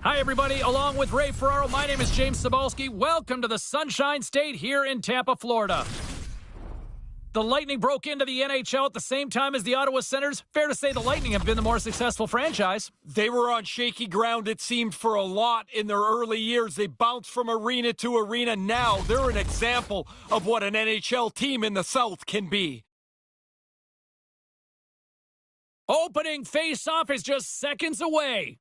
Hi, everybody. Along with Ray Ferraro, my name is James Cebulski. Welcome to the Sunshine State here in Tampa, Florida. The Lightning broke into the NHL at the same time as the Ottawa Senators. Fair to say the Lightning have been the more successful franchise. They were on shaky ground, it seemed, for a lot in their early years. They bounced from arena to arena. Now they're an example of what an NHL team in the South can be. Opening face-off is just seconds away.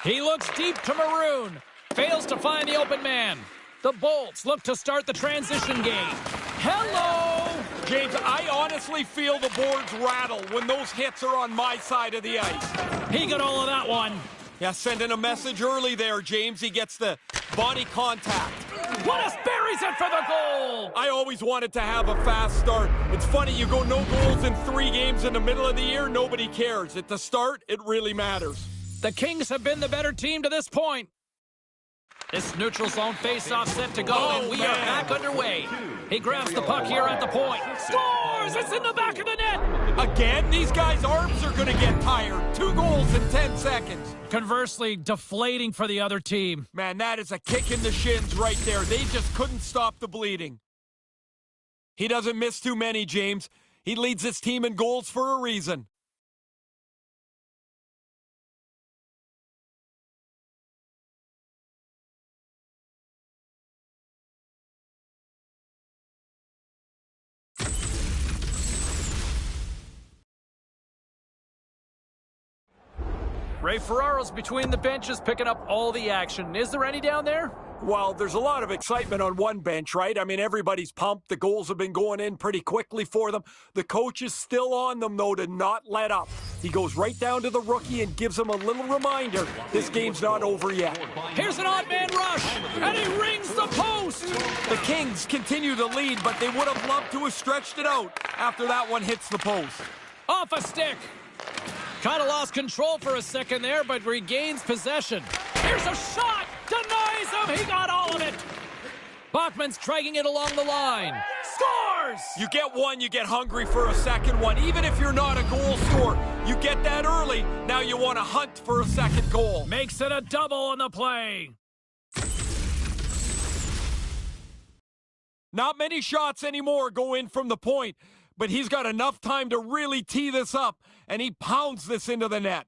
He looks deep to Maroon. Fails to find the open man. The Bolts look to start the transition game. Hello! James, I honestly feel the boards rattle when those hits are on my side of the ice. He got all of that one. Yeah, sending a message early there, James. He gets the body contact. Wattis buries it for the goal! I always wanted to have a fast start. It's funny, you go no goals in 3 games in the middle of the year, nobody cares. At the start, it really matters. The Kings have been the better team to this point. This neutral zone face-off set to go, and we are back underway. He grabs the puck here at the point. Scores! It's in the back of the net! Again, these guys' arms are going to get tired. 2 goals in 10 seconds. Conversely, deflating for the other team. Man, that is a kick in the shins right there. They just couldn't stop the bleeding. He doesn't miss too many, James. He leads his team in goals for a reason. Ray Ferraro's between the benches picking up all the action. Is there any down there? Well, there's a lot of excitement on one bench, right? I mean, everybody's pumped. The goals have been going in pretty quickly for them. The coach is still on them, though, to not let up. He goes right down to the rookie and gives him a little reminder. This game's not over yet. Here's an odd man rush, and he rings the post! The Kings continue to lead, but they would have loved to have stretched it out after that one hits the post. Off a stick. Kind of lost control for a second there, but regains possession. Here's a shot! Denies him! He got all of it! Bachmann's dragging it along the line. Scores! You get one, you get hungry for a second one. Even if you're not a goal scorer, you get that early. Now you want to hunt for a second goal. Makes it a double on the play. Not many shots anymore go in from the point, but he's got enough time to really tee this up, and he pounds this into the net.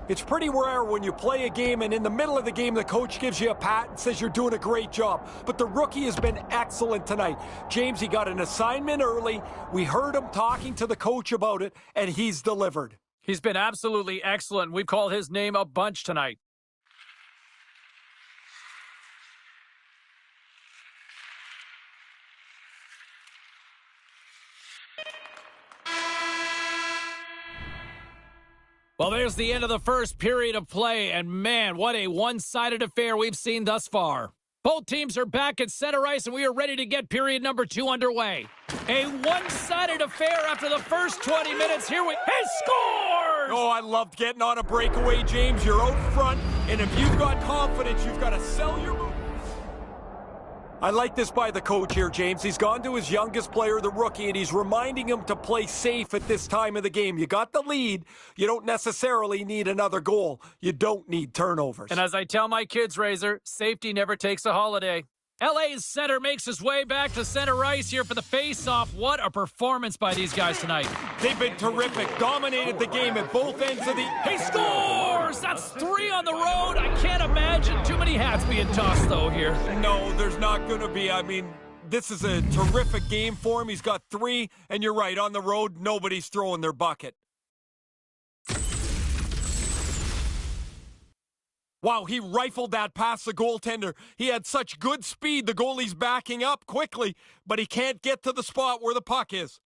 It's pretty rare when you play a game and in the middle of the game the coach gives you a pat and says you're doing a great job. But the rookie has been excellent tonight. James, he got an assignment early. We heard him talking to the coach about it, and he's delivered. He's been absolutely excellent. We've called his name a bunch tonight. Well, there's the end of the first period of play, and man, what a one-sided affair we've seen thus far. Both teams are back at center ice, and we are ready to get period number 2 underway. A one-sided affair after the first 20 minutes. He scores! Oh, I loved getting on a breakaway, James. You're out front, and if you've got confidence, you've got to sell your move. I like this by the coach here, James. He's gone to his youngest player, the rookie, and he's reminding him to play safe at this time of the game. You got the lead. You don't necessarily need another goal. You don't need turnovers. And as I tell my kids, Razor, safety never takes a holiday. LA's center makes his way back to center ice here for the face-off. What a performance by these guys tonight. They've been terrific. Dominated the game at both ends of the... He scores! That's 3 on the road. I can't imagine too many hats being tossed, though, here. No, there's not going to be. I mean, this is a terrific game for him. He's got 3, and you're right, on the road, nobody's throwing their bucket. Wow, he rifled that past the goaltender. He had such good speed, the goalie's backing up quickly, but he can't get to the spot where the puck is.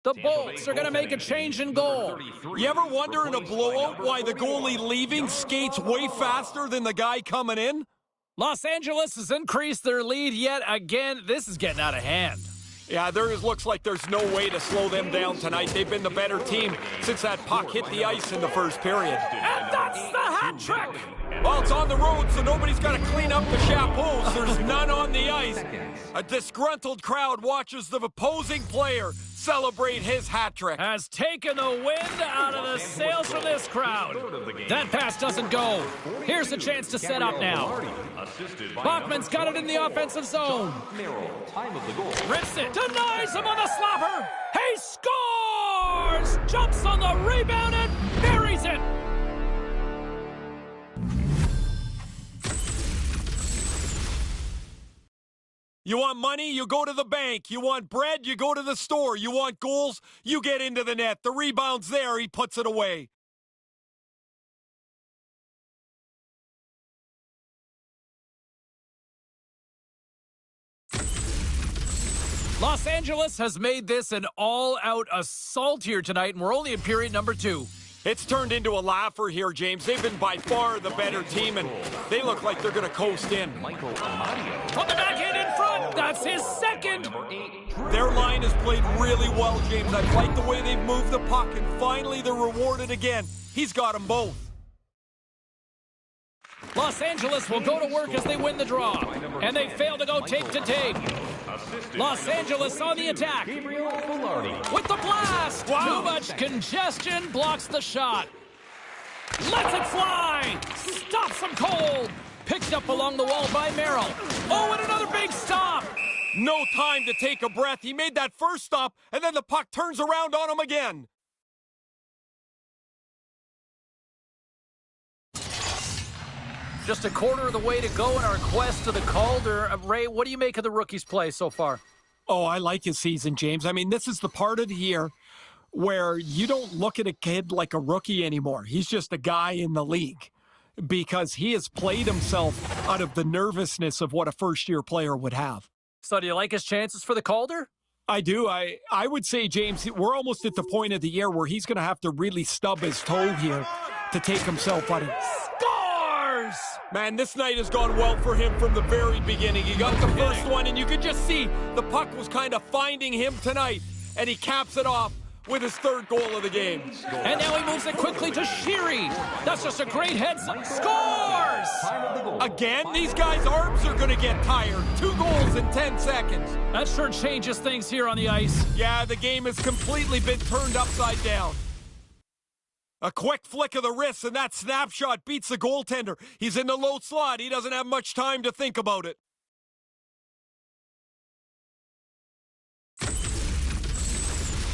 The Bolts are going to make a change in goal. You ever wonder in a blowout why the goalie leaving skates way faster than the guy coming in? Los Angeles has increased their lead yet again. This is getting out of hand. Yeah, looks like there's no way to slow them down tonight. They've been the better team since that puck hit the ice in the first period. And that's the hat trick! Well, it's on the road, so nobody's got to clean up the chapeaus. There's none on the ice. A disgruntled crowd watches the opposing player celebrate his hat trick. Has taken the wind out of the sails from this crowd. That pass doesn't go. Here's the chance to set up now. Bachmann's got it in the offensive zone. Rips it, denies him on the slapper. He scores! Jumps on the rebound and buries it. You want money? You go to the bank. You want bread? You go to the store. You want goals? You get into the net. The rebound's there. He puts it away. Los Angeles has made this an all-out assault here tonight, and we're only in period number 2. It's turned into a laugher here, James. They've been by far the better team, and they look like they're going to coast in. On the backhand in front, that's his second. Their line has played really well, James. I like the way they've moved the puck, and finally they're rewarded again. He's got them both. Los Angeles will go to work as they win the draw, and they fail to go tape to tape. Los Angeles on the attack. With the blast. Wow. Too much congestion blocks the shot. Lets it fly. Stops him cold. Picked up along the wall by Merrill. Oh, and another big stop. No time to take a breath. He made that first stop, and then the puck turns around on him again. Just a quarter of the way to go in our quest to the Calder. Ray, what do you make of the rookie's play so far? Oh, I like his season, James. I mean, this is the part of the year where you don't look at a kid like a rookie anymore. He's just a guy in the league because he has played himself out of the nervousness of what a first-year player would have. So do you like his chances for the Calder? I do. I would say, James, we're almost at the point of the year where he's going to have to really stub his toe here to take himself out of it. Man, this night has gone well for him from the very beginning. He got the first one, and you could just see the puck was kind of finding him tonight, and he caps it off with his third goal of the game. And now he moves it quickly to Sheary. That's just a great head. Scores! Again, these guys' arms are going to get tired. 2 goals in 10 seconds. That sure changes things here on the ice. Yeah, the game has completely been turned upside down. A quick flick of the wrist, and that snapshot beats the goaltender. He's in the low slot. He doesn't have much time to think about it.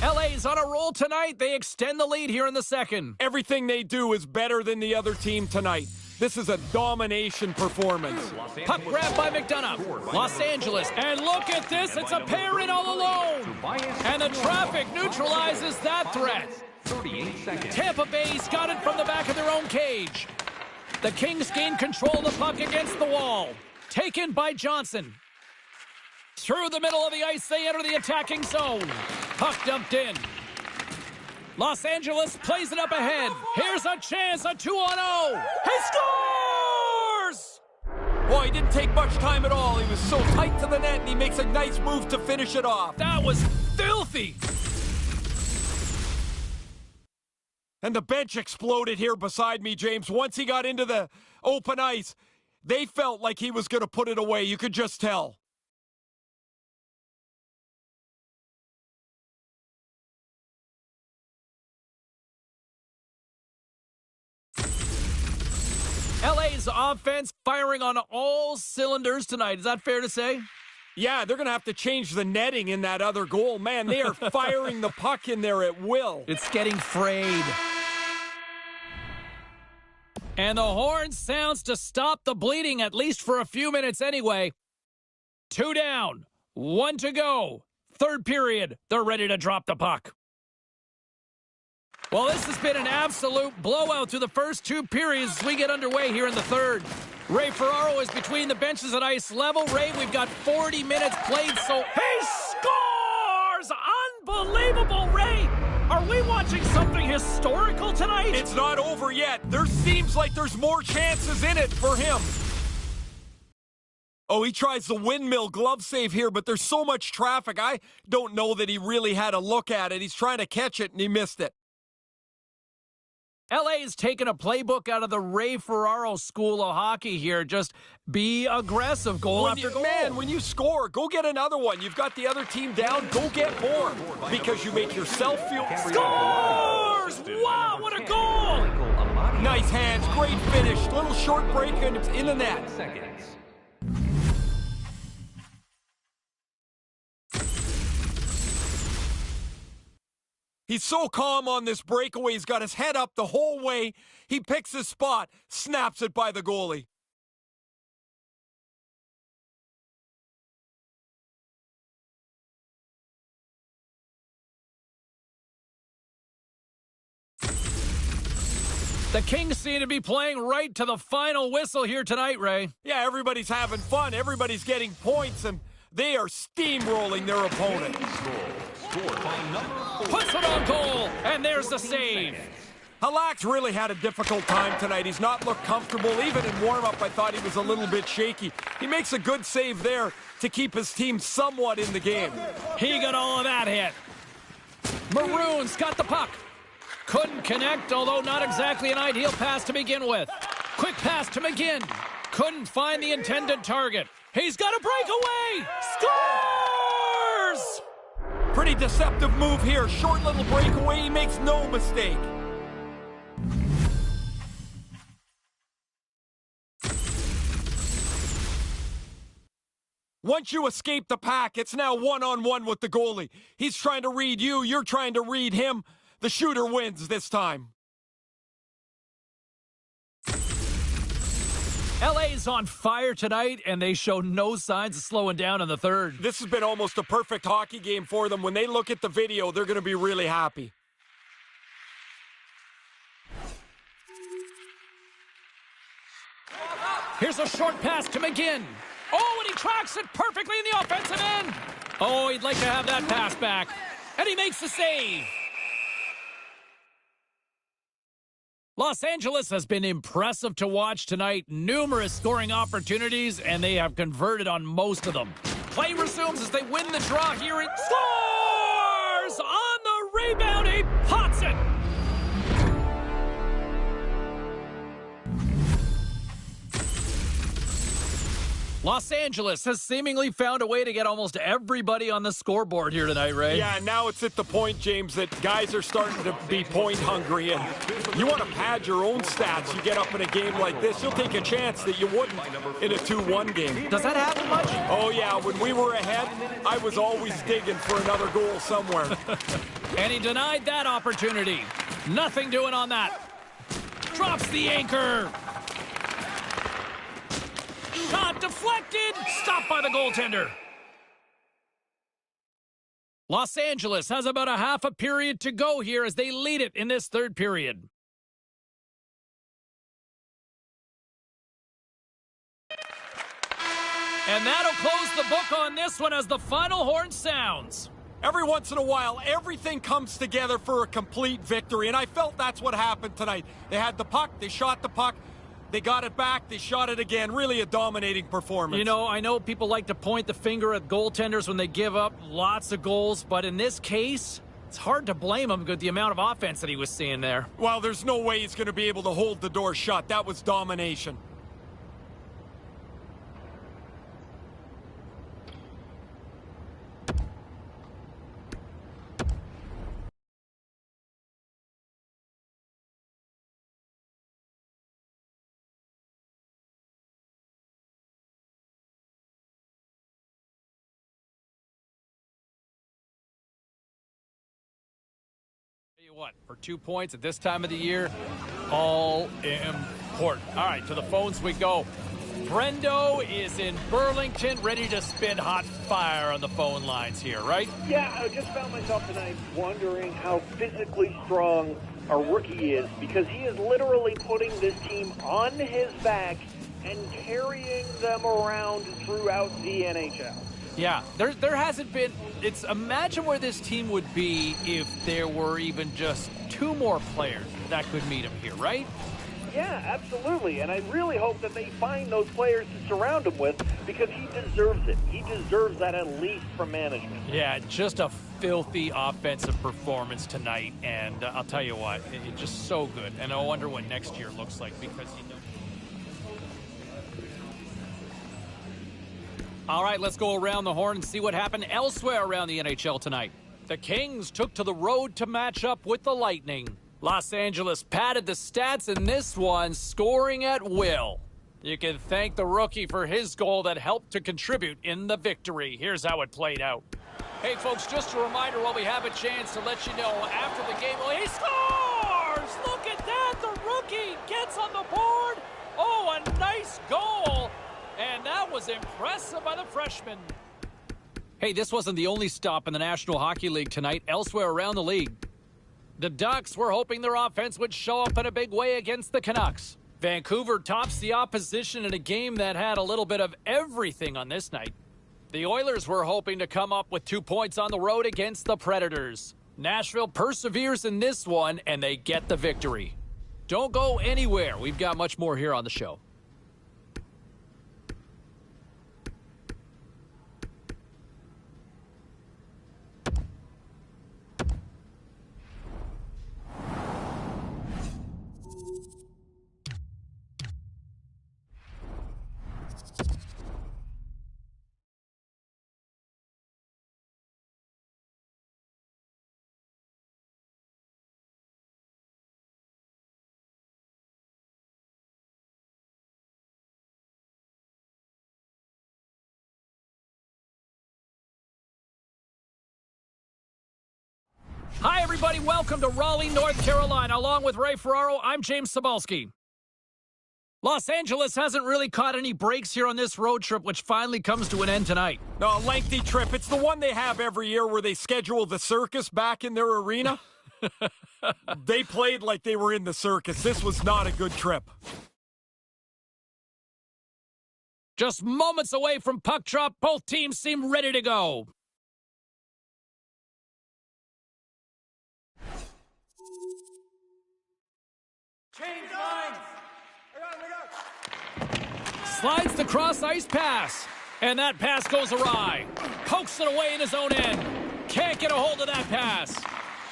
LA's on a roll tonight. They extend the lead here in the second. Everything they do is better than the other team tonight. This is a domination performance. Puck grabbed by McDonough. Los Angeles. And look at this. It's a pair in all alone. And the traffic neutralizes that threat. 38 seconds. Tampa Bay's got it from the back of their own cage. The Kings gain control of the puck against the wall. Taken by Johnson. Through the middle of the ice, they enter the attacking zone. Puck dumped in. Los Angeles plays it up ahead. Here's a chance, a 2-on-0. He scores! Boy, he didn't take much time at all. He was so tight to the net, and he makes a nice move to finish it off. That was filthy. And the bench exploded here beside me, James. Once he got into the open ice, they felt like he was going to put it away. You could just tell. LA's offense firing on all cylinders tonight. Is that fair to say? Yeah, they're going to have to change the netting in that other goal. Man, they are firing the puck in there at will. It's getting frayed. And the horn sounds to stop the bleeding, at least for a few minutes anyway. 2 down, 1 to go. Third period, they're ready to drop the puck. Well, this has been an absolute blowout through the first 2 periods as we get underway here in the third. Ray Ferraro is between the benches at ice level. Ray, we've got 40 minutes played, so he scores! Unbelievable, Ray! Are we watching something historical tonight? It's not over yet. There seems like there's more chances in it for him. Oh, he tries the windmill glove save here, but there's so much traffic. I don't know that he really had a look at it. He's trying to catch it, and he missed it. LA's taken a playbook out of the Ray Ferraro school of hockey here. Just be aggressive, goal after goal. Man, when you score, go get another one. You've got the other team down, go get more. Because you make yourself feel... Scores! Wow, what a goal! Nice hands, great finish. Little short break, and it's in the net. He's so calm on this breakaway. He's got his head up the whole way. He picks his spot, snaps it by the goalie. The Kings seem to be playing right to the final whistle here tonight, Ray. Yeah, everybody's having fun. Everybody's getting points, and they are steamrolling their opponent. Puts it on goal, and there's the save. Halak's really had a difficult time tonight. He's not looked comfortable. Even in warm-up, I thought he was a little bit shaky. He makes a good save there to keep his team somewhat in the game. He got all of that hit. Maroons got the puck. Couldn't connect, although not exactly an ideal pass to begin with. Quick pass to McGinn. Couldn't find the intended target. He's got a breakaway. Scores! Pretty deceptive move here. Short little breakaway. He makes no mistake. Once you escape the pack, it's now one-on-one with the goalie. He's trying to read you. You're trying to read him. The shooter wins this time. LA's on fire tonight, and they show no signs of slowing down in the third. This has been almost a perfect hockey game for them. When they look at the video, they're going to be really happy. Here's a short pass to McGinn. Oh, and he tracks it perfectly in the offensive end. Oh, he'd like to have that pass back. And he makes the save. Los Angeles has been impressive to watch tonight. Numerous scoring opportunities, and they have converted on most of them. Play resumes as they win the draw here. It scores on the rebound, he pots it! Los Angeles has seemingly found a way to get almost everybody on the scoreboard here tonight, Ray. Yeah, now it's at the point, James, that guys are starting to be point hungry, and you want to pad your own stats. You get up in a game like this, you'll take a chance that you wouldn't in a 2-1 game. Does that happen much? Oh, yeah. When we were ahead, I was always digging for another goal somewhere. And he denied that opportunity. Nothing doing on that. Drops the anchor. Shot deflected. Stopped by the goaltender. Los Angeles has about a half a period to go here as they lead it in this third period. And that'll close the book on this one as the final horn sounds. Every once in a while, everything comes together for a complete victory, and I felt that's what happened tonight. They had the puck, they shot the puck, they got it back, they shot it again. Really a dominating performance. You know, I know people like to point the finger at goaltenders when they give up lots of goals, but in this case, it's hard to blame him with the amount of offense that he was seeing there. Well, there's no way he's going to be able to hold the door shut. That was domination. What, for 2 points at this time of the year, all important. All right, to the phones we go. Brendo is in Burlington, ready to spit hot fire on the phone lines here, right? Yeah, I just found myself tonight wondering how physically strong our rookie is, because he is literally putting this team on his back and carrying them around throughout the NHL. Yeah, there hasn't been. Imagine where this team would be if there were even just 2 more players that could meet him here, right? Yeah, absolutely. And I really hope that they find those players to surround him with, because he deserves it. He deserves that at least from management. Yeah, just a filthy offensive performance tonight. And I'll tell you what, it's just so good. And I wonder what next year looks like, because you know. All right, let's go around the horn and see what happened elsewhere around the NHL tonight. The Kings took to the road to match up with the Lightning. Los Angeles padded the stats in this one, scoring at will. You can thank the rookie for his goal that helped to contribute in the victory. Here's how it played out. Hey, folks, just a reminder while we have a chance to let you know after the game, well, he scores! Look at that! The rookie gets on the board. Oh, a nice goal. And that was impressive by the freshman. Hey, this wasn't the only stop in the National Hockey League tonight. Elsewhere around the league, the Ducks were hoping their offense would show up in a big way against the Canucks. Vancouver tops the opposition in a game that had a little bit of everything on this night. The Oilers were hoping to come up with 2 points on the road against the Predators. Nashville perseveres in this one, and they get the victory. Don't go anywhere. We've got much more here on the show. Hi, everybody. Welcome to Raleigh, North Carolina. Along with Ray Ferraro, I'm James Cybulski. Los Angeles hasn't really caught any breaks here on this road trip, which finally comes to an end tonight. No, a lengthy trip. It's the one they have every year where they schedule the circus back in their arena. They played like they were in the circus. This was not a good trip. Just moments away from puck drop, both teams seem ready to go. Change lines. Slides the cross-ice pass. And that pass goes awry. Pokes it away in his own end. Can't get a hold of that pass.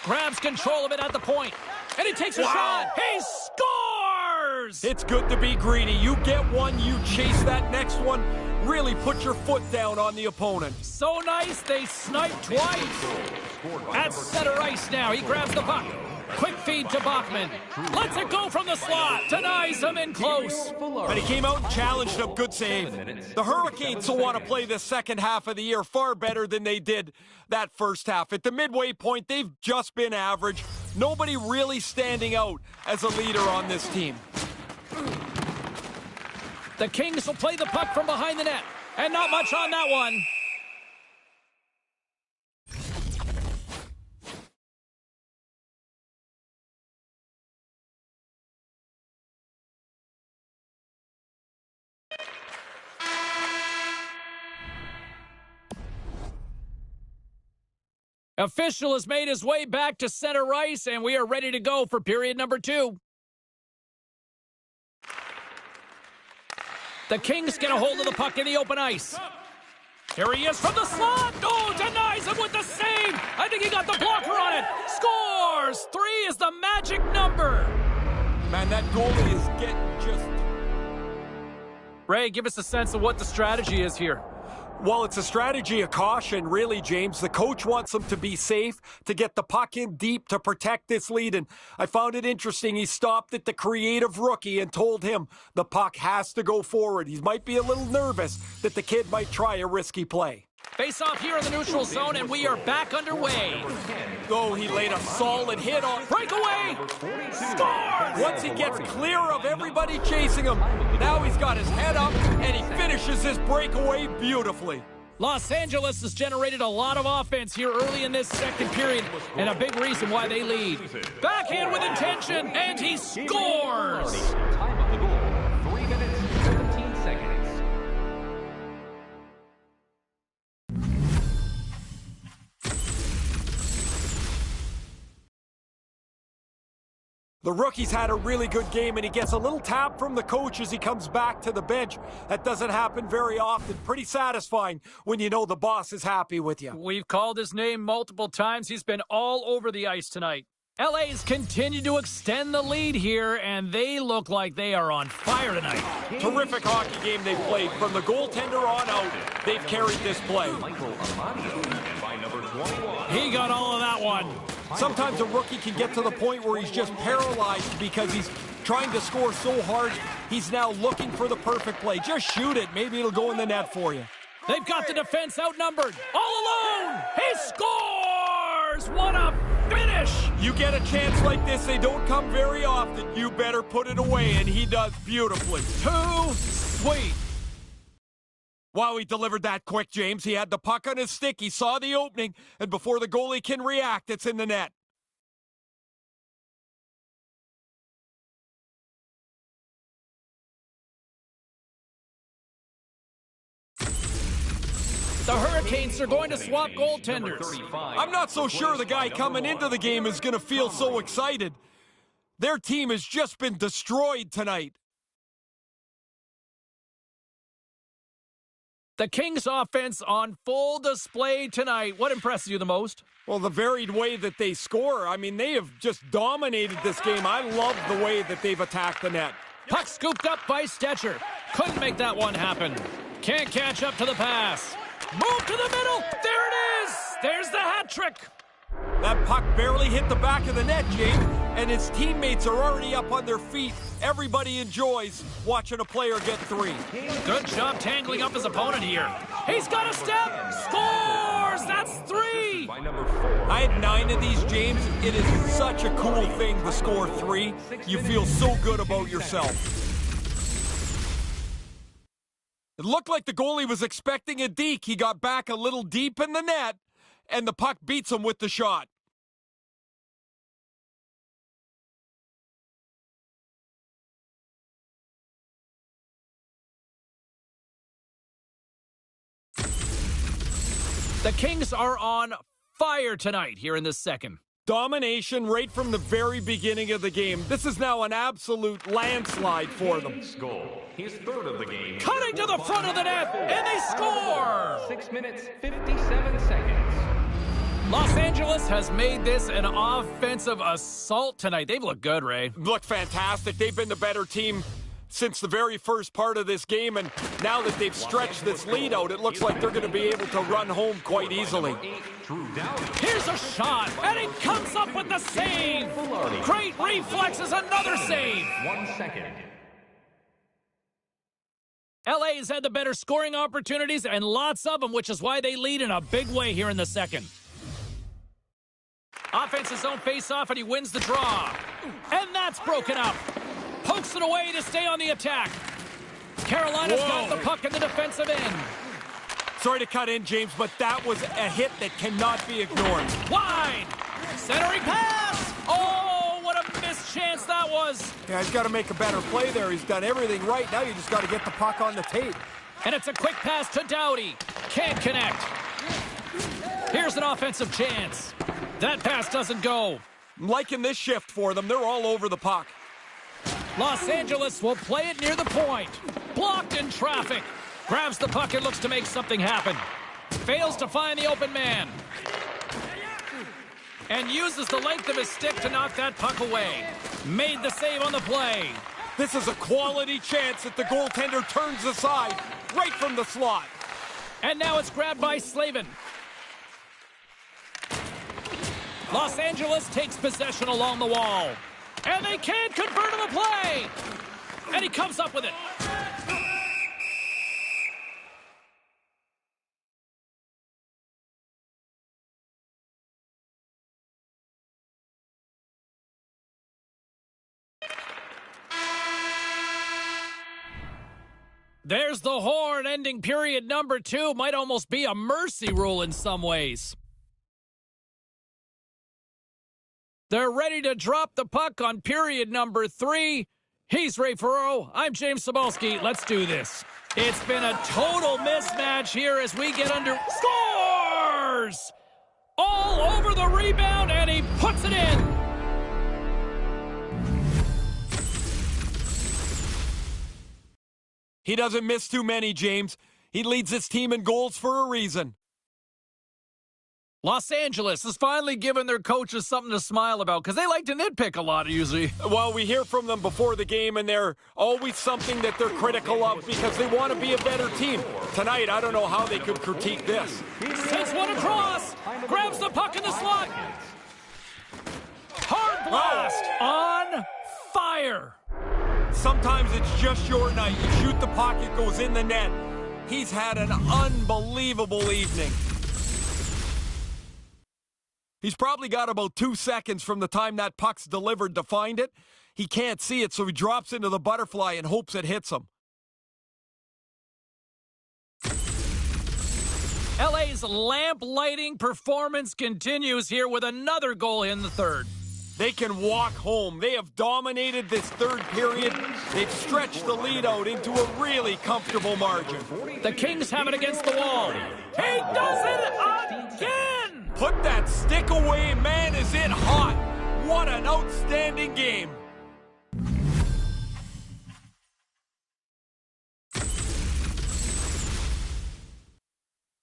grabs control of it at the point, and he takes a shot. He scores! It's good to be greedy. You get one, you chase that next one. Really put your foot down on the opponent. So nice, they sniped twice. At center ice now, he grabs the puck. Quick feed to Bachmann. Lets it go from the slot. Denies him in close. But he came out and challenged him. Good save. The Hurricanes will want to play this second half of the year far better than they did that first half. At the midway point, they've just been average. Nobody really standing out as a leader on this team. The Kings will play the puck from behind the net. And not much on that one. Official has made his way back to center ice, and we are ready to go for period number 2. The Kings get a hold of the puck in the open ice. Here he is from the slot. Oh, denies him with the save. I think he got the blocker on it. Scores! 3 is the magic number. Man, that goalie is getting just... Ray, give us a sense of what the strategy is here. Well, it's a strategy of caution, really, James. The coach wants them to be safe, to get the puck in deep, to protect this lead. And I found it interesting. He stopped at the creative rookie and told him the puck has to go forward. He might be a little nervous that the kid might try a risky play. Face off here in the neutral zone, and we are back underway. Oh, he laid a solid hit on... Breakaway! Scores! Once he gets clear of everybody chasing him, now he's got his head up, and he finishes this breakaway beautifully. Los Angeles has generated a lot of offense here early in this second period, and a big reason why they lead. Backhand with intention, and he scores! Time of the goal, 3 minutes, 17 seconds. The rookie's had a really good game, and he gets a little tap from the coach as he comes back to the bench. That doesn't happen very often. Pretty satisfying when you know the boss is happy with you. We've called his name multiple times. He's been all over the ice tonight. LA's continue to extend the lead here, and they look like they are on fire tonight. Terrific hockey game they've played. From the goaltender on out, they've carried this play. He got all of that one. Sometimes a rookie can get to the point where he's just paralyzed because he's trying to score so hard. He's now looking for the perfect play. Just shoot it. Maybe it'll go in the net for you. They've got the defense outnumbered. All alone. He scores! What a finish! You get a chance like this, they don't come very often. You better put it away, and he does beautifully. Too sweet. Wow, he delivered that quick, James. He had the puck on his stick. He saw the opening, and before the goalie can react, it's in the net. The Hurricanes are going to swap goaltenders. I'm not so sure the guy coming into the game is going to feel so excited. Their team has just been destroyed tonight. The Kings offense on full display tonight. What impresses you the most? Well, the varied way that they score. I mean, they have just dominated this game. I love the way that they've attacked the net. Puck scooped up by Stetcher. Couldn't make that one happen. Can't catch up to the pass. Move to the middle. There it is. There's the hat trick. That puck barely hit the back of the net, James, and his teammates are already up on their feet. Everybody enjoys watching a player get 3. Good job tangling up his opponent here. He's got a step. Scores. That's 3. I had 9 of these, James. It is such a cool thing to score 3. You feel so good about yourself. It looked like the goalie was expecting a deke. He got back a little deep in the net, and the puck beats him with the shot. The Kings are on fire tonight here in the second. Domination right from the very beginning of the game. This is now an absolute landslide for them. Goal. His third of the game. Cutting to the front of the net, and they score! 6 minutes, 57 seconds. Los Angeles has made this an offensive assault tonight. They've looked good, Ray. Look fantastic. They've been the better team since the very first part of this game, and now that they've stretched this lead out, it looks like they're going to be able to run home quite easily. Here's a shot, and he comes up with the save. Great reflexes, another save. 1 second. LA's had the better scoring opportunities, and lots of them, which is why they lead in a big way here in the second. Offensive zone face-off, and he wins the draw. And that's broken up. Pokes it away to stay on the attack. Carolina's got the puck in the defensive end. Sorry to cut in, James, but that was a hit that cannot be ignored. Wide. Centering pass. Oh, what a missed chance that was. Yeah, he's got to make a better play there. He's done everything right. Now you just got to get the puck on the tape. And it's a quick pass to Doughty. Can't connect. Here's an offensive chance. That pass doesn't go. I'm liking this shift for them. They're all over the puck. Los Angeles will play it near the point. Blocked in traffic. Grabs the puck and looks to make something happen. Fails to find the open man. And uses the length of his stick to knock that puck away. Made the save on the play. This is a quality chance that the goaltender turns aside right from the slot. And now it's grabbed by Slavin. Los Angeles takes possession along the wall. And they can't convert on the play. And he comes up with it. There's the horn ending period number 2. Might almost be a mercy rule in some ways. They're ready to drop the puck on period number 3. He's Ray Ferraro. I'm James Cebulski. Let's do this. It's been a total mismatch here as we get under. Scores! All over the rebound, and he puts it in. He doesn't miss too many, James. He leads his team in goals for a reason. Los Angeles has finally given their coaches something to smile about because they like to nitpick a lot usually. Well, we hear from them before the game, and they're always something that they're critical of because they want to be a better team. Tonight, I don't know how they could critique this. Sends one across. Grabs the puck in the slot. Hard blast. On fire. Sometimes it's just your night. You shoot the puck, it goes in the net. He's had an unbelievable evening. He's probably got about 2 seconds from the time that puck's delivered to find it. He can't see it, so he drops into the butterfly and hopes it hits him. LA's lamp lighting performance continues here with another goal in the third. They can walk home. They have dominated this third period. They've stretched the lead out into a really comfortable margin. The Kings have it against the wall. He does it again! Put that stick away, man, is it hot. What an outstanding game.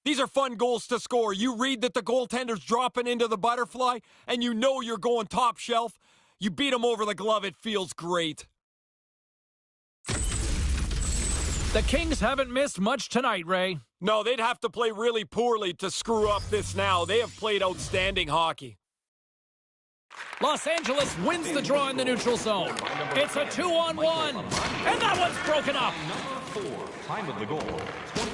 These are fun goals to score. You read that the goaltender's dropping into the butterfly, and you know you're going top shelf. You beat him over the glove, it feels great. The Kings haven't missed much tonight, Ray. No, they'd have to play really poorly to screw up this now. They have played outstanding hockey. Los Angeles wins the draw in the neutral zone. It's a 2-on-1, and that one's broken up. Number 4, time of the goal.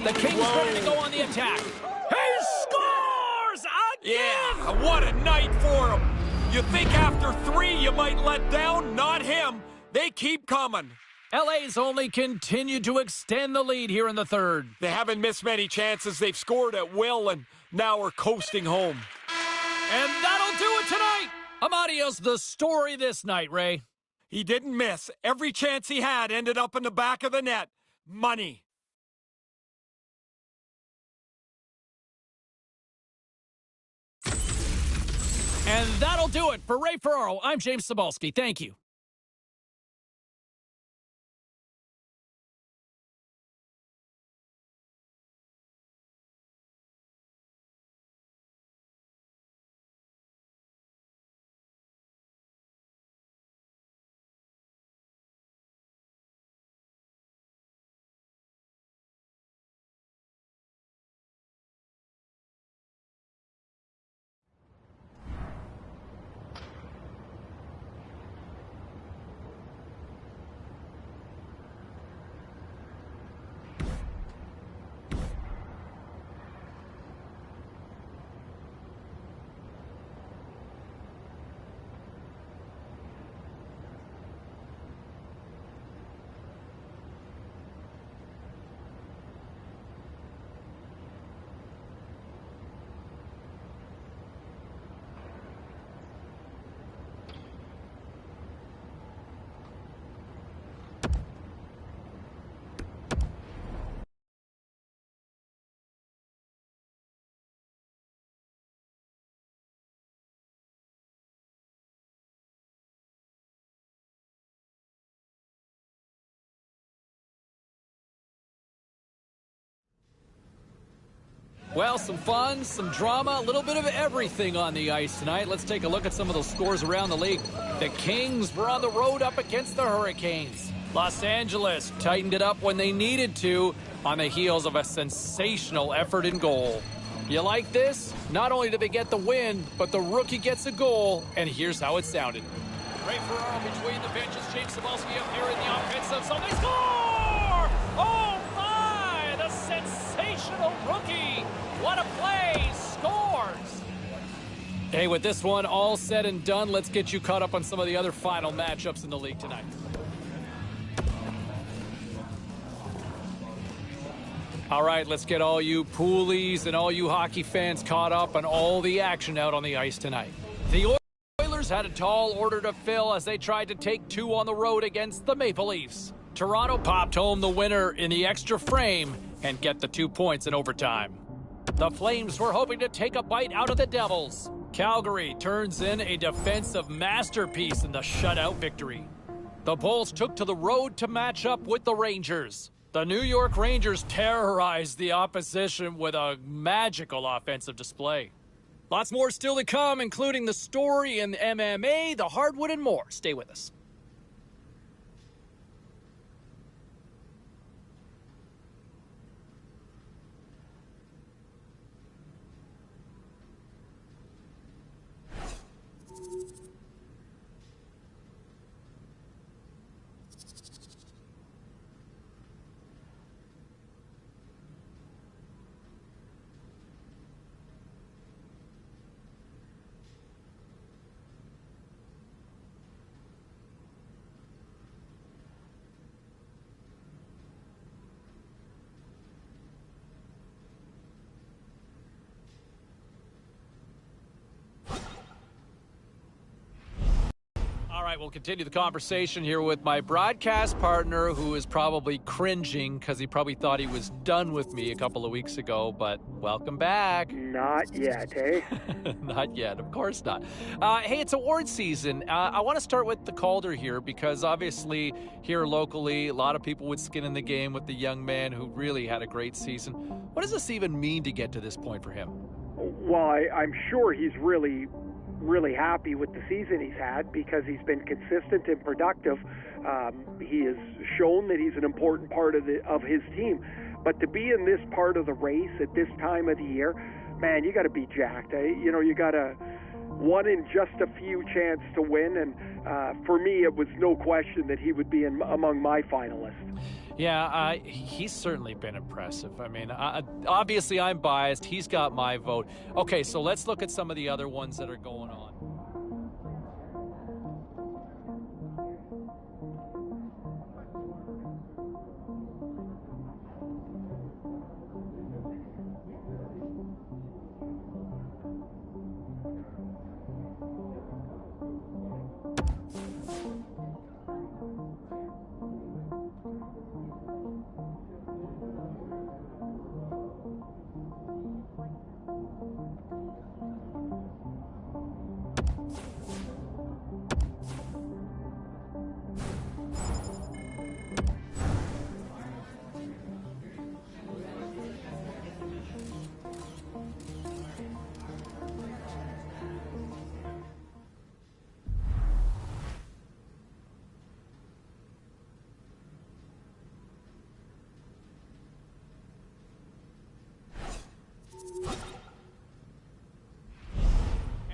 The Kings ready to go on the attack. He scores again! Yeah, what a night for him. You think after 3 you might let down? Not him. They keep coming. LA's only continued to extend the lead here in the third. They haven't missed many chances. They've scored at will and now are coasting home. And that'll do it tonight. Amadio's the story this night, Ray. He didn't miss. Every chance he had ended up in the back of the net. Money. And that'll do it. For Ray Ferraro, I'm James Cebulski. Thank you. Well, some fun, some drama, a little bit of everything on the ice tonight. Let's take a look at some of those scores around the league. The Kings were on the road up against the Hurricanes. Los Angeles tightened it up when they needed to on the heels of a sensational effort in goal. You like this? Not only did they get the win, but the rookie gets a goal, and here's how it sounded. Ray Ferraro between the benches, James Cebulski up here in the offensive zone. They score! Oh my! The sensational rookie! What a play! Scores! Hey, with this one all said and done, let's get you caught up on some of the other final matchups in the league tonight. All right, let's get all you poolies and all you hockey fans caught up on all the action out on the ice tonight. The Oilers had a tall order to fill as they tried to take two on the road against the Maple Leafs. Toronto popped home the winner in the extra frame and get the 2 points in overtime. The Flames were hoping to take a bite out of the Devils. Calgary turns in a defensive masterpiece in the shutout victory. The Bulls took to the road to match up with the Rangers. The New York Rangers terrorized the opposition with a magical offensive display. Lots more still to come, including the story in MMA, the hardwood, and more. Stay with us. All right, we'll continue the conversation here with my broadcast partner, who is probably cringing because he probably thought he was done with me a couple of weeks ago, but welcome back. Not yet, eh? Not yet, of course not. Hey, it's award season. I want to start with the Calder here because obviously here locally, a lot of people with skin in the game with the young man who really had a great season. What does this even mean to get to this point for him? Well, I'm sure he's really happy with the season he's had because he's been consistent and productive. He has shown that he's an important part of his team. But to be in this part of the race at this time of the year, man, you got to be jacked. You got a one in just a few chance to win, and for me, it was no question that he would be among my finalists. Yeah, he's certainly been impressive. I mean, obviously I'm biased. He's got my vote. Okay, so let's look at some of the other ones that are going on.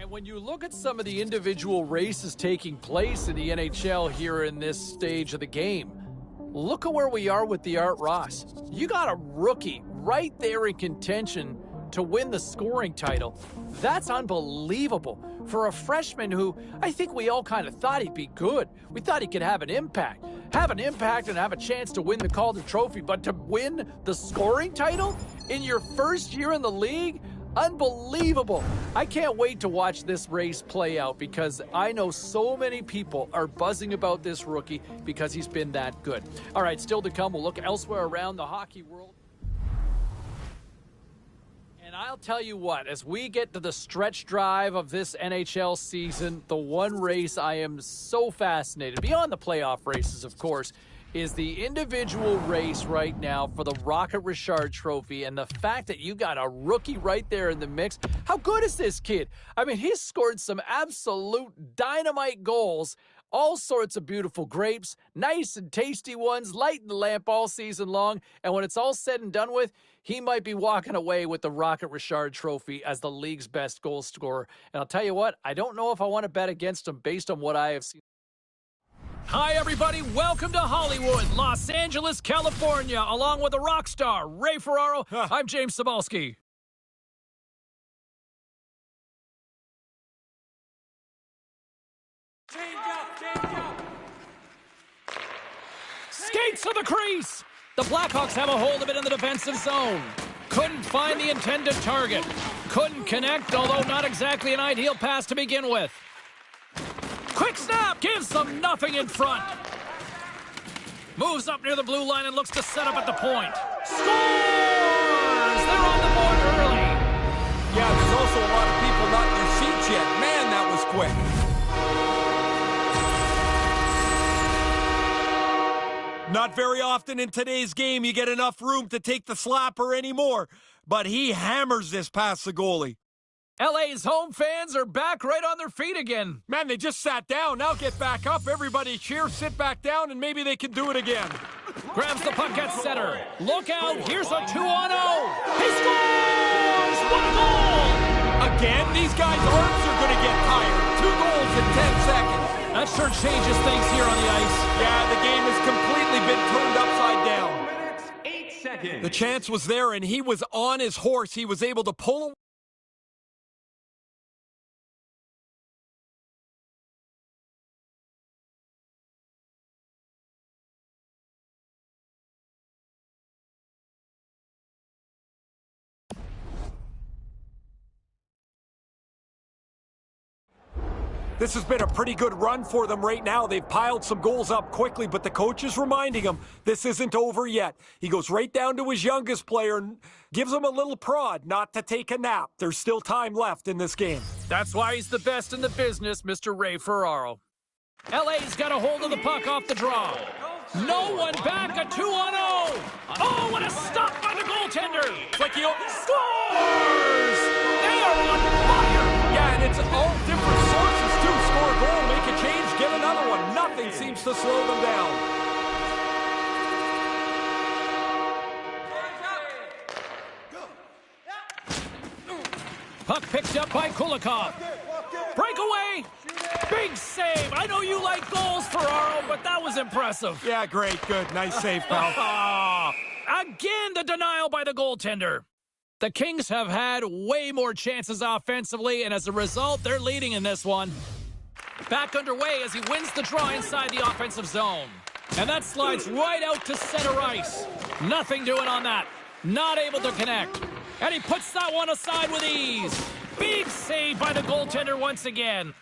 When you look at some of the individual races taking place in the NHL here in this stage of the game, look at where we are with the Art Ross. You got a rookie right there in contention to win the scoring title. That's unbelievable for a freshman who I think we all kind of thought he'd be good. We thought he could have an impact and have a chance to win the Calder Trophy, but to win the scoring title in your first year in the league? Unbelievable. I can't wait to watch this race play out because I know so many people are buzzing about this rookie because he's been that good. All right, still to come, we'll look elsewhere around the hockey world. And I'll tell you what, as we get to the stretch drive of this NHL season, the one race I am so fascinated, beyond the playoff races, of course, is the individual race right now for the Rocket Richard Trophy, and the fact that you got a rookie right there in the mix. How good is this kid? I mean, he's scored some absolute dynamite goals, all sorts of beautiful grapes, nice and tasty ones, lighting the lamp all season long, and when it's all said and done with, he might be walking away with the Rocket Richard Trophy as the league's best goal scorer. And I'll tell you what, I don't know if I want to bet against him based on what I have seen. Hi, everybody. Welcome to Hollywood, Los Angeles, California, along with the rock star, Ray Ferraro. I'm James Cybulski. Change up. Skates to the crease. The Blackhawks have a hold of it in the defensive zone. Couldn't find the intended target. Couldn't connect, although not exactly an ideal pass to begin with. Quick snap gives them nothing in front. Moves up near the blue line and looks to set up at the point. Scores! They're on the board early. Yeah, there's also a lot of people not in their seats yet. Man, that was quick. Not very often in today's game you get enough room to take the slapper anymore, but he hammers this past the goalie. LA's home fans are back right on their feet again. Man, they just sat down. Now get back up. Everybody cheer, sit back down, and maybe they can do it again. Grabs the puck at center. Look out. Here's a 2-on-0. He scores! What a goal! Again, these guys' arms are going to get tired. 2 goals in 10 seconds. That sure changes things here on the ice. Yeah, the game has completely been turned upside down. 8 seconds. The chance was there, and he was on his horse. He was able to pull. This has been a pretty good run for them right now. They've piled some goals up quickly, but the coach is reminding him this isn't over yet. He goes right down to his youngest player and gives him a little prod not to take a nap. There's still time left in this game. That's why he's the best in the business, Mr. Ray Ferraro. LA's got a hold of the puck off the draw. No one back, a 2-on-0. Oh, what a stop by the goaltender. It's like he Scores! They are on fire! Yeah, and it's all different sources too. Score a goal, make a change, get another one. Nothing seems to slow them down. Puck picked up by Kulikov. Breakaway! Big save! I know you like goals, Ferraro, but that was impressive. Yeah, great, good. Nice save, pal. Again, the denial by the goaltender. The Kings have had way more chances offensively, and as a result, they're leading in this one. Back underway as he wins the draw inside the offensive zone. And that slides right out to center ice. Nothing doing on that. Not able to connect. And he puts that one aside with ease. Big save by the goaltender once again.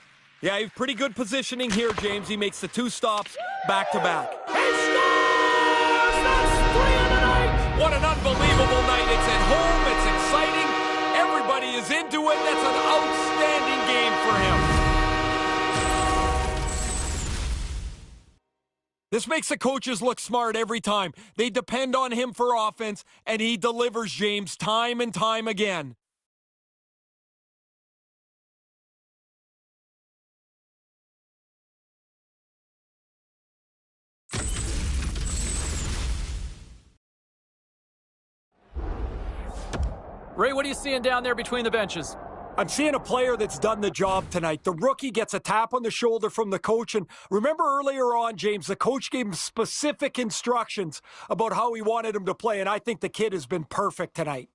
Yeah, he's pretty good positioning here, James. He makes the 2 stops back-to-back. He scores! That's 3 of the night! What an unbelievable night. It's at home. It's exciting. Everybody is into it. That's an outstanding game for him. This makes the coaches look smart every time. They depend on him for offense, and he delivers, James, time and time again. Ray, what are you seeing down there between the benches? I'm seeing a player that's done the job tonight. The rookie gets a tap on the shoulder from the coach. And remember earlier on, James, the coach gave him specific instructions about how he wanted him to play. And I think the kid has been perfect tonight.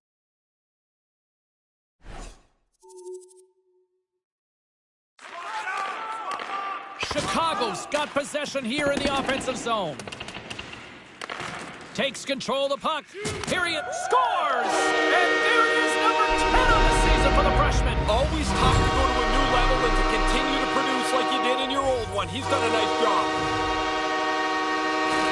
Chicago's got possession here in the offensive zone. Takes control of the puck. Here he scores! And there it is, number 10 on the season for the freshman. Always tough to go to a new level and to continue to produce like you did in your old one. He's done a nice job.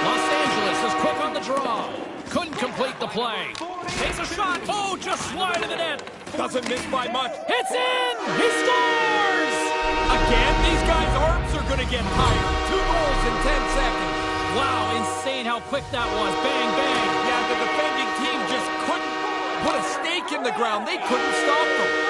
Los Angeles is quick on the draw. Couldn't complete the play. Takes a shot. Oh, just wide of the net. Doesn't miss by much. It's in! He scores! Again, these guys' arms are going to get tired. 2 goals in 10 seconds. Wow, insane how quick that was. Bang, bang. Yeah, the defending team just couldn't put a stake in the ground. They couldn't stop them.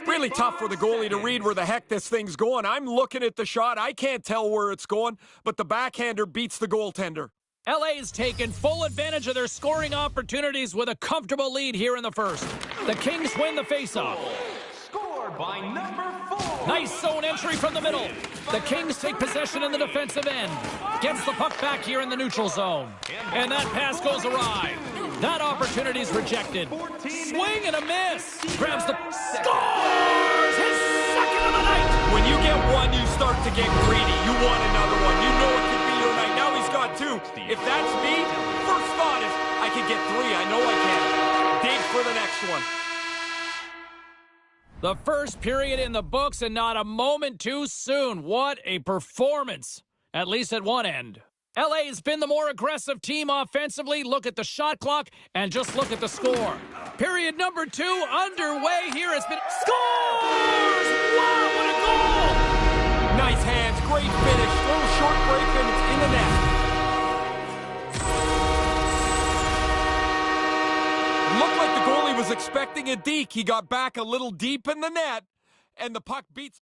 Really tough for the goalie to read where the heck this thing's going. I'm looking at the shot. I can't tell where it's going, but the backhander beats the goaltender. LA's taken full advantage of their scoring opportunities with a comfortable lead here in the first. The Kings win the faceoff. Scored by number 4. Nice zone entry from the middle. The Kings take possession in the defensive end. Gets the puck back here in the neutral zone. And that pass goes awry. That opportunity's rejected. Swing and a miss. Grabs the... Scores! His second of the night! When you get one, you start to get greedy. You want another one. You know it could be your night. Now he's got two. If that's me, first thought is, I could get three. I know I can. Dig for the next one. The first period in the books and not a moment too soon. What a performance, at least at one end. LA's been the more aggressive team offensively. Look at the shot clock and just look at the score. Period number 2 underway here. It's been... Scores! Wow, what a goal! Nice hands, great finish. Little short break and it's in the net. Looked like the goalie was expecting a deke. He got back a little deep in the net and the puck beats...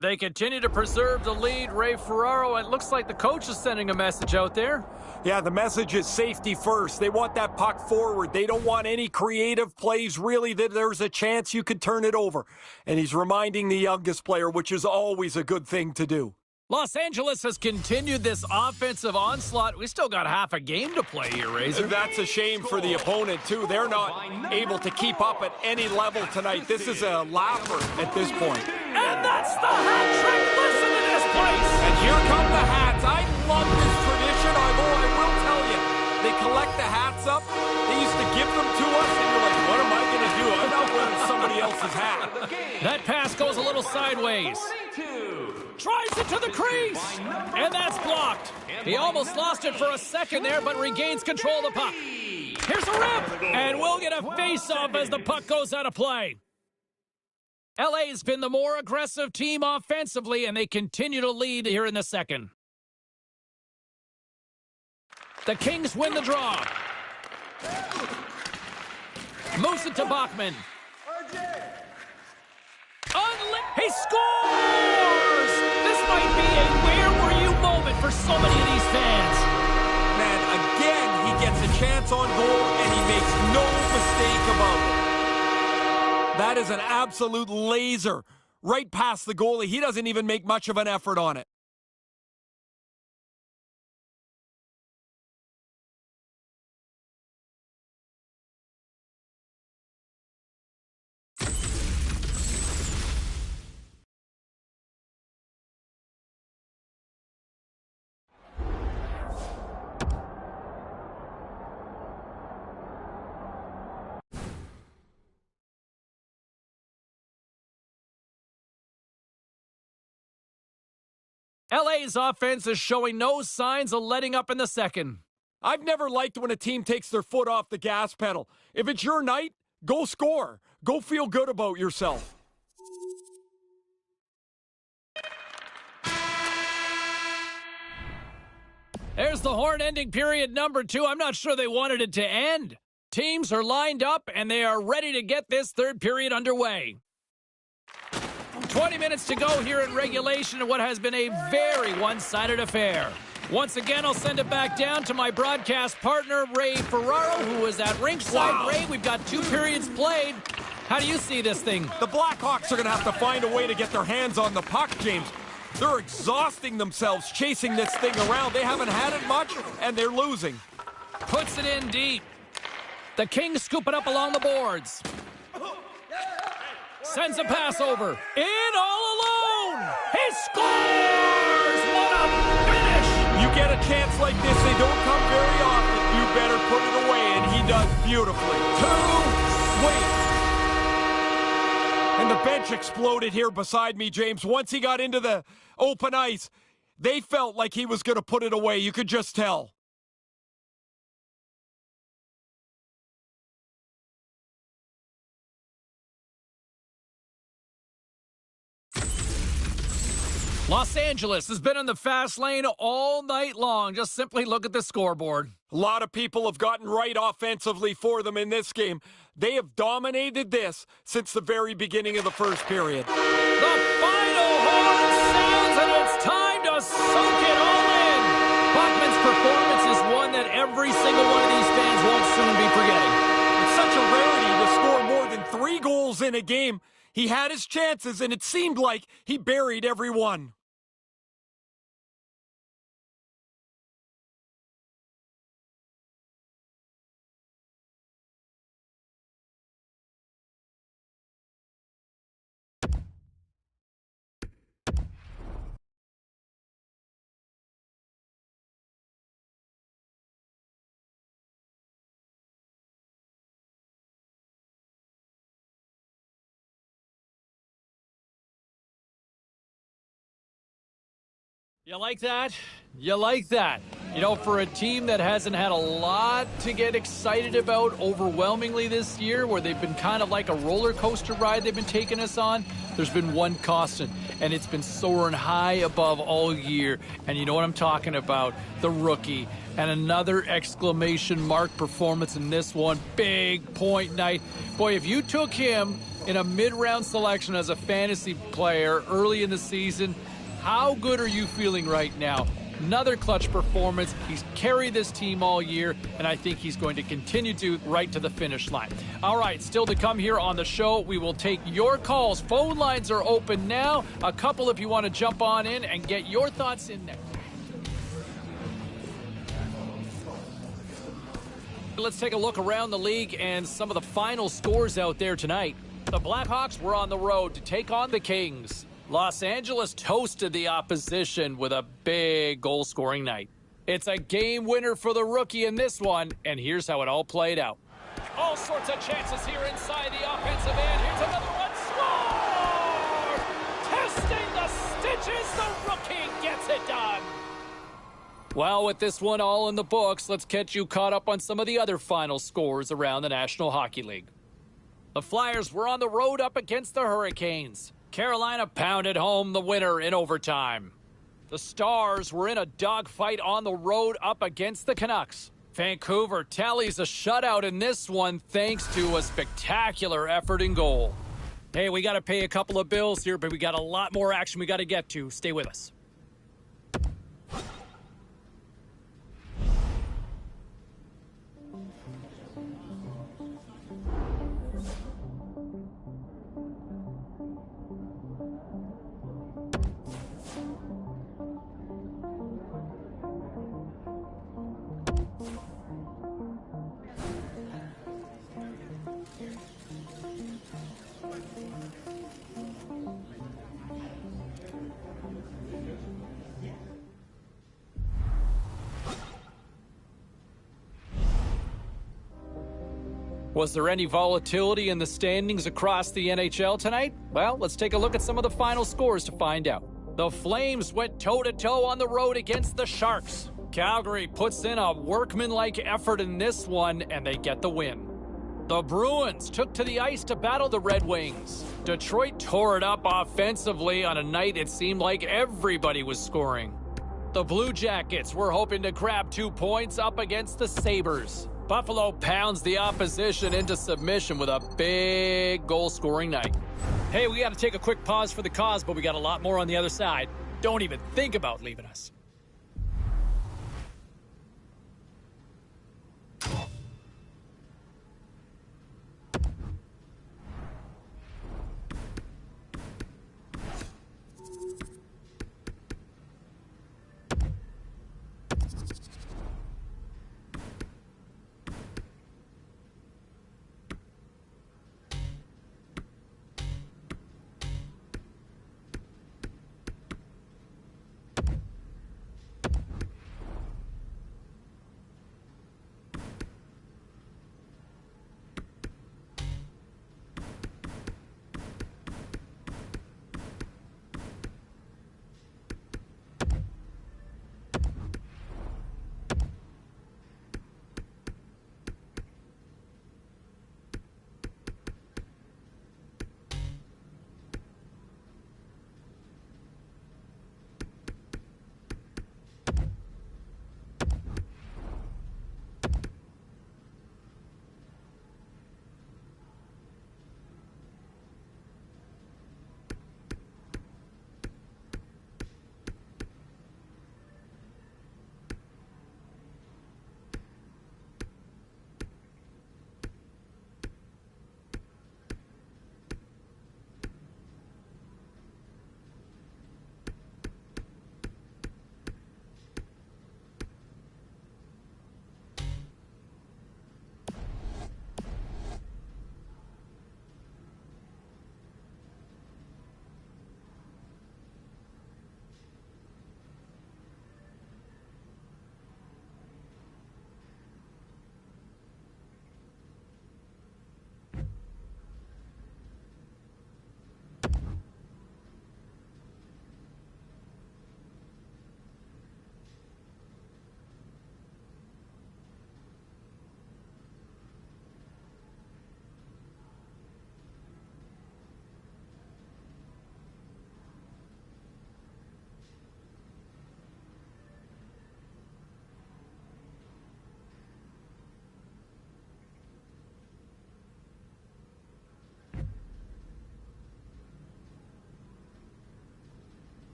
They continue to preserve the lead. Ray Ferraro, it looks like the coach is sending a message out there. Yeah, the message is safety first. They want that puck forward. They don't want any creative plays, really, that there's a chance you could turn it over. And he's reminding the youngest player, which is always a good thing to do. Los Angeles has continued this offensive onslaught. We still got half a game to play here, Razor. That's a shame for the opponent, too. They're not able to keep up at any level tonight. This is a laugher at this point. And that's the hat trick. Listen to this place. And here come the hats. I love this tradition, although I will tell you, they collect the hats up. They used to give them to us, and you're like, what am I going to do? I'm not wearing somebody else's hat. That pass goes a little sideways. Drives it to the crease. And that's blocked. He almost lost it for a second there, but regains control of the puck. Here's a rip. And we'll get a face-off as the puck goes out of play. LA's been the more aggressive team offensively, and they continue to lead here in the second. The Kings win the draw. Moves it to Bachmann. He scores! This might be a where were you moment for so many of these fans. Man, again, he gets a chance on goal, and he makes no mistake about it. That is an absolute laser right past the goalie. He doesn't even make much of an effort on it. LA's offense is showing no signs of letting up in the second. I've never liked when a team takes their foot off the gas pedal. If it's your night, go score. Go feel good about yourself. There's the horn ending period number 2. I'm not sure they wanted it to end. Teams are lined up, and they are ready to get this third period underway. 20 minutes to go here in regulation in what has been a very one-sided affair. Once again, I'll send it back down to my broadcast partner, Ray Ferraro, who is at ringside. Wow. Ray, we've got 2 periods played. How do you see this thing? The Blackhawks are going to have to find a way to get their hands on the puck, James. They're exhausting themselves chasing this thing around. They haven't had it much, and they're losing. Puts it in deep. The Kings scoop it up along the boards. Sends a pass over. In all alone. He scores! What a finish! You get a chance like this, they don't come very often. You better put it away, and he does beautifully. 2 sweet. And the bench exploded here beside me, James. Once he got into the open ice, they felt like he was going to put it away. You could just tell. Los Angeles has been in the fast lane all night long. Just simply look at the scoreboard. A lot of people have gotten right offensively for them in this game. They have dominated this since the very beginning of the first period. The final horn sounds, and it's time to soak it all in. Bachmann's performance is one that every single one of these fans won't soon be forgetting. It's such a rarity to score more than 3 goals in a game. He had his chances, and it seemed like he buried every one. You like that? You like that? You know, for a team that hasn't had a lot to get excited about overwhelmingly this year, where they've been kind of like a roller coaster ride they've been taking us on, there's been one constant, and it's been soaring high above all year. And you know what I'm talking about, the rookie. And another exclamation mark performance in this one, big point night. Boy, if you took him in a mid-round selection as a fantasy player early in the season, how good are you feeling right now? Another clutch performance. He's carried this team all year, and I think he's going to continue to right to the finish line. All right, still to come here on the show, we will take your calls. Phone lines are open now. A couple if you want to jump on in and get your thoughts in there. Let's take a look around the league and some of the final scores out there tonight. The Blackhawks were on the road to take on the Kings. Los Angeles toasted the opposition with a big goal-scoring night. It's a game winner for the rookie in this one, and here's how it all played out. All sorts of chances here inside the offensive end. Here's another one. Score! Testing the stitches, the rookie gets it done. Well, with this one all in the books, let's get you caught up on some of the other final scores around the National Hockey League. The Flyers were on the road up against the Hurricanes. Carolina pounded home the winner in overtime. The Stars were in a dogfight on the road up against the Canucks. Vancouver tallies a shutout in this one thanks to a spectacular effort in goal. Hey, we got to pay a couple of bills here, but we got a lot more action we got to get to. Stay with us. Was there any volatility in the standings across the NHL tonight? Well, let's take a look at some of the final scores to find out. The Flames went toe-to-toe on the road against the Sharks. Calgary puts in a workmanlike effort in this one, and they get the win. The Bruins took to the ice to battle the Red Wings. Detroit tore it up offensively on a night it seemed like everybody was scoring. The Blue Jackets were hoping to grab 2 points up against the Sabres. Buffalo pounds the opposition into submission with a big goal-scoring night. Hey, we got to take a quick pause for the cause, but we got a lot more on the other side. Don't even think about leaving us.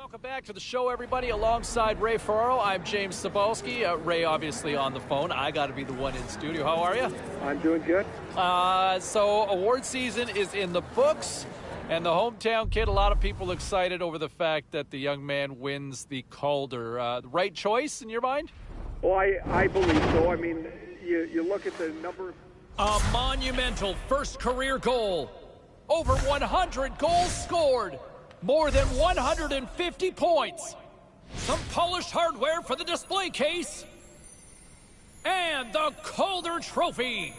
Welcome back to the show, everybody. Alongside Ray Ferraro, I'm James Cebulski. Ray, obviously, on the phone. I got to be the one in studio. How are you? I'm doing good. So award season is in the books, and the hometown kid, a lot of people excited over the fact that the young man wins the Calder. The right choice in your mind? Well, I believe so. I mean, you look at the number. A monumental first career goal. Over 100 goals scored. More than 150 points. Some polished hardware for the display case. And the Calder Trophy.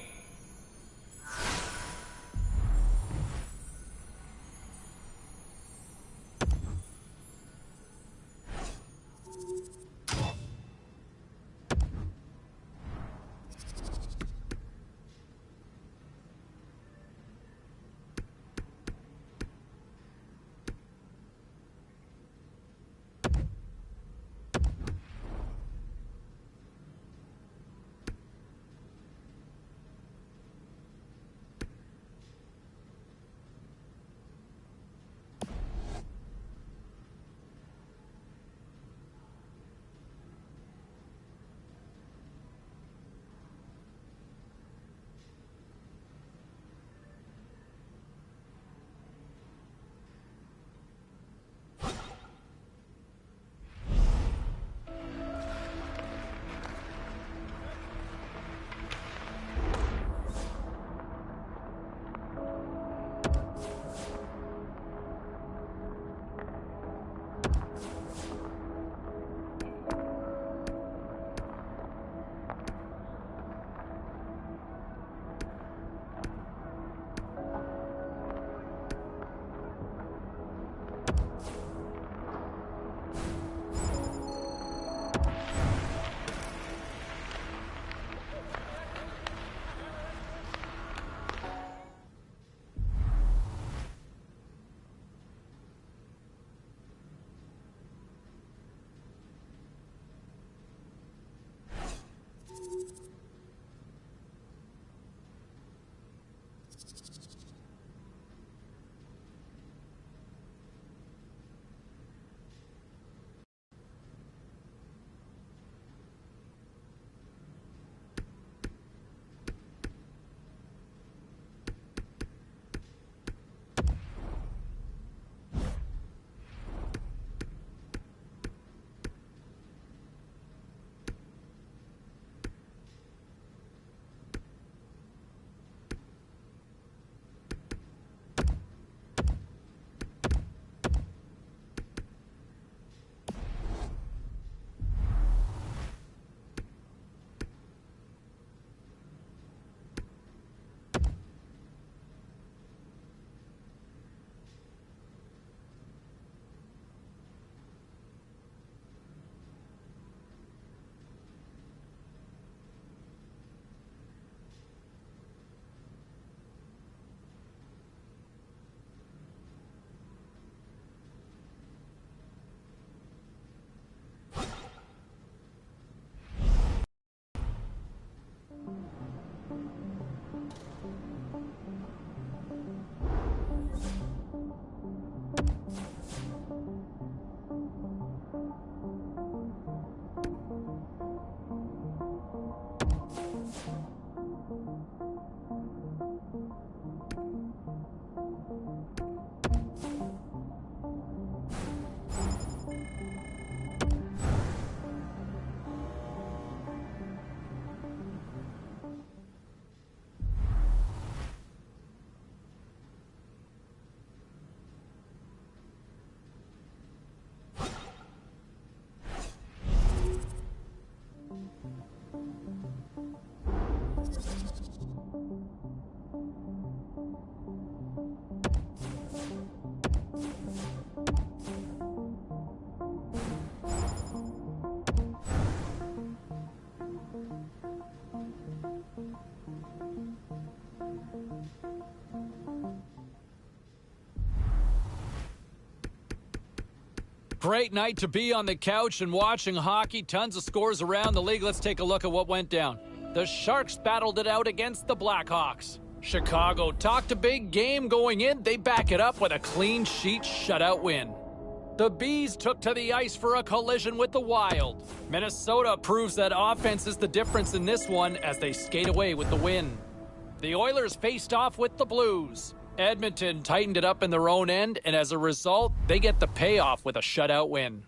Great night to be on the couch and watching hockey. Tons of scores around the league. Let's take a look at what went down. The Sharks battled it out against the Blackhawks. Chicago talked a big game going in. They back it up with a clean sheet shutout win. The Bees took to the ice for a collision with the Wild. Minnesota proves that offense is the difference in this one as they skate away with the win. The Oilers faced off with the Blues. Edmonton tightened it up in their own end, and as a result, they get the payoff with a shutout win.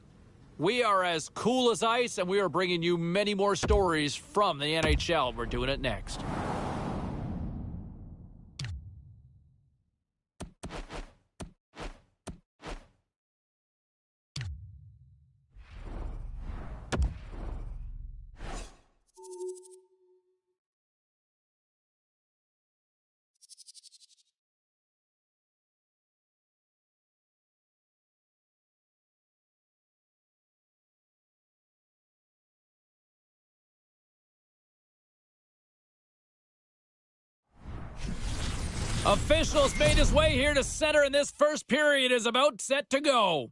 We are as cool as ice, and we are bringing you many more stories from the NHL. We're doing it next. Officials made his way here to center, and this first period is about set to go.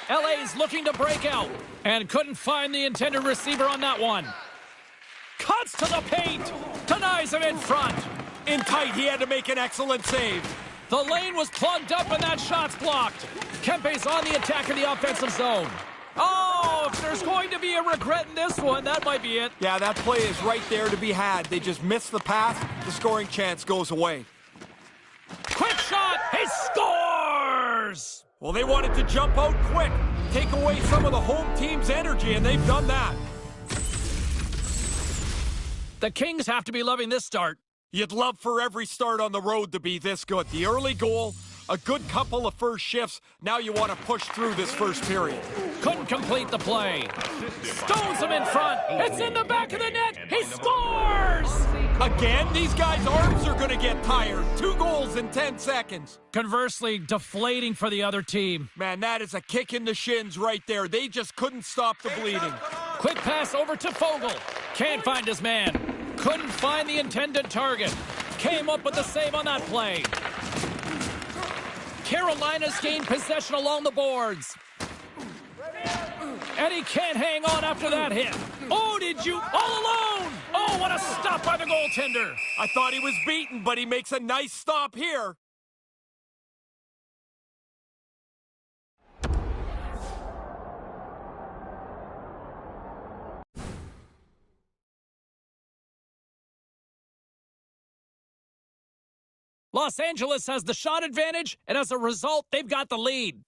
LA's looking to break out and couldn't find the intended receiver on that one. Cuts to the paint, denies him in front. In tight, he had to make an excellent save. The lane was plugged up and that shot's blocked. Kempe's on the attack in the offensive zone. Oh, if there's going to be a regret in this one, that might be it. Yeah, that play is right there to be had. They just missed the pass. The scoring chance goes away. Quick shot. He scores! Well, they wanted to jump out quick, take away some of the home team's energy, and they've done that. The Kings have to be loving this start. You'd love for every start on the road to be this good. The early goal, a good couple of first shifts. Now you want to push through this first period. Couldn't complete the play. Stones him in front. It's in the back of the net. He scores! Again, these guys' arms are going to get tired. 2 goals in 10 seconds. Conversely, deflating for the other team. Man, that is a kick in the shins right there. They just couldn't stop the bleeding. Quick pass over to Fogle. Can't find his man. Couldn't find the intended target. Came up with the save on that play. Carolina's gained possession along the boards. And he can't hang on after that hit. Oh, did you? All alone! Oh, what a stop by the goaltender. I thought he was beaten, but he makes a nice stop here. Los Angeles has the shot advantage, and as a result, they've got the lead.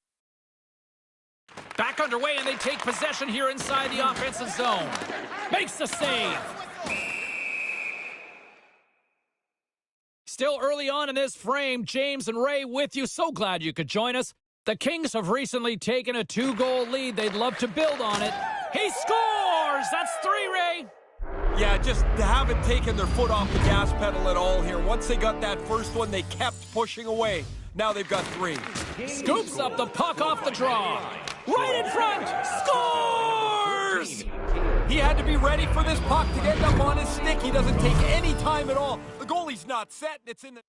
Back underway, and they take possession here inside the offensive zone. Makes the save. Still early on in this frame, James and Ray with you. So glad you could join us. The Kings have recently taken a 2-goal lead. They'd love to build on it. He scores! That's 3, Ray. Yeah, just haven't taken their foot off the gas pedal at all here. Once they got that first one, they kept pushing away. Now they've got 3. Scoops up the puck off the draw. Right in front! Scores! He had to be ready for this puck to get up on his stick. He doesn't take any time at all. The goalie's not set, and it's in the...